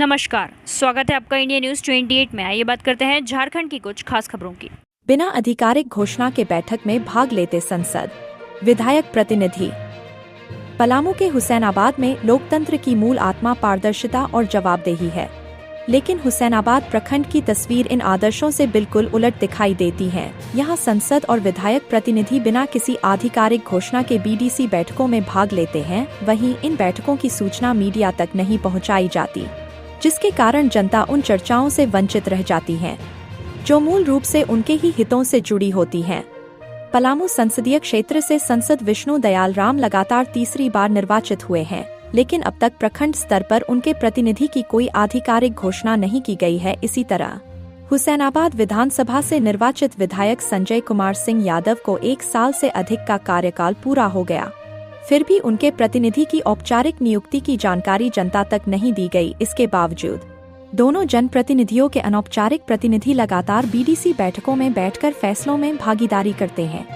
नमस्कार, स्वागत है आपका इंडिया न्यूज 28 में। आइए बात करते हैं झारखंड की कुछ खास खबरों की। बिना आधिकारिक घोषणा के बैठक में भाग लेते संसद विधायक प्रतिनिधि। पलामू के हुसैनाबाद में लोकतंत्र की मूल आत्मा पारदर्शिता और जवाबदेही है, लेकिन हुसैनाबाद प्रखंड की तस्वीर इन आदर्शों से बिल्कुल उलट दिखाई देती है। यहाँ संसद और विधायक प्रतिनिधि बिना किसी आधिकारिक घोषणा के बीडीसी बैठकों में भाग लेते हैं। वहीं इन बैठकों की सूचना मीडिया तक नहीं पहुँचाई जाती, जिसके कारण जनता उन चर्चाओं से वंचित रह जाती है जो मूल रूप से उनके ही हितों से जुड़ी होती हैं। पलामू संसदीय क्षेत्र से सांसद विष्णु दयाल राम लगातार तीसरी बार निर्वाचित हुए हैं, लेकिन अब तक प्रखंड स्तर पर उनके प्रतिनिधि की कोई आधिकारिक घोषणा नहीं की गई है। इसी तरह हुसैनाबाद विधानसभा से निर्वाचित विधायक संजय कुमार सिंह यादव को 1 साल से अधिक का कार्यकाल पूरा हो गया, फिर भी उनके प्रतिनिधि की औपचारिक नियुक्ति की जानकारी जनता तक नहीं दी गई। इसके बावजूद दोनों जनप्रतिनिधियों के अनौपचारिक प्रतिनिधि लगातार बीडीसी बैठकों में बैठकर फैसलों में भागीदारी करते हैं।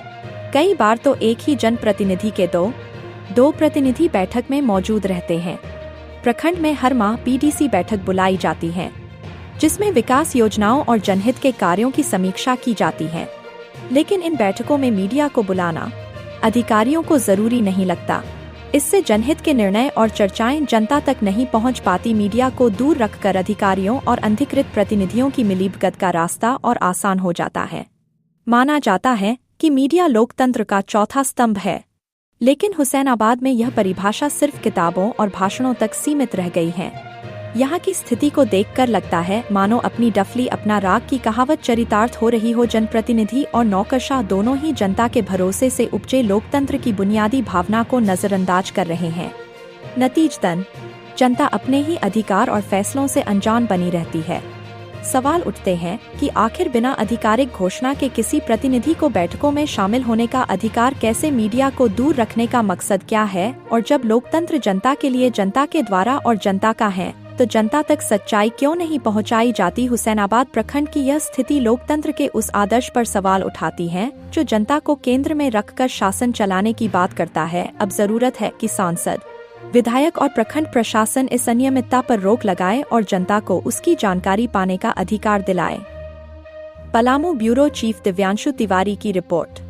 कई बार तो एक ही जनप्रतिनिधि के दो प्रतिनिधि बैठक में मौजूद रहते हैं। प्रखंड में हर माह बीडीसी बैठक बुलाई जाती है, जिसमें विकास योजनाओं और जनहित के कार्यों की समीक्षा की जाती है, लेकिन इन बैठकों में मीडिया को बुलाना अधिकारियों को जरूरी नहीं लगता। इससे जनहित के निर्णय और चर्चाएं जनता तक नहीं पहुंच पाती। मीडिया को दूर रखकर अधिकारियों और अनधिकृत प्रतिनिधियों की मिलीभगत का रास्ता और आसान हो जाता है। माना जाता है कि मीडिया लोकतंत्र का चौथा स्तंभ है, लेकिन हुसैनाबाद में यह परिभाषा सिर्फ किताबों और भाषणों तक सीमित रह गई है। यहाँ की स्थिति को देखकर लगता है मानो अपनी डफली अपना राग की कहावत चरितार्थ हो रही हो। जनप्रतिनिधि और नौकरशाह दोनों ही जनता के भरोसे से उपजे लोकतंत्र की बुनियादी भावना को नजरअंदाज कर रहे हैं। नतीजतन जनता अपने ही अधिकार और फैसलों से अनजान बनी रहती है। सवाल उठते हैं कि आखिर बिना आधिकारिक घोषणा के किसी प्रतिनिधि को बैठकों में शामिल होने का अधिकार कैसे? मीडिया को दूर रखने का मकसद क्या है? और जब लोकतंत्र जनता के लिए, जनता के द्वारा और जनता का है, तो जनता तक सच्चाई क्यों नहीं पहुंचाई जाती? हुसैनाबाद प्रखंड की यह स्थिति लोकतंत्र के उस आदर्श पर सवाल उठाती है जो जनता को केंद्र में रखकर शासन चलाने की बात करता है। अब जरूरत है कि सांसद, विधायक और प्रखंड प्रशासन इस अनियमितता पर रोक लगाए और जनता को उसकी जानकारी पाने का अधिकार दिलाए। पलामू ब्यूरो चीफ दिव्यांशु तिवारी की रिपोर्ट।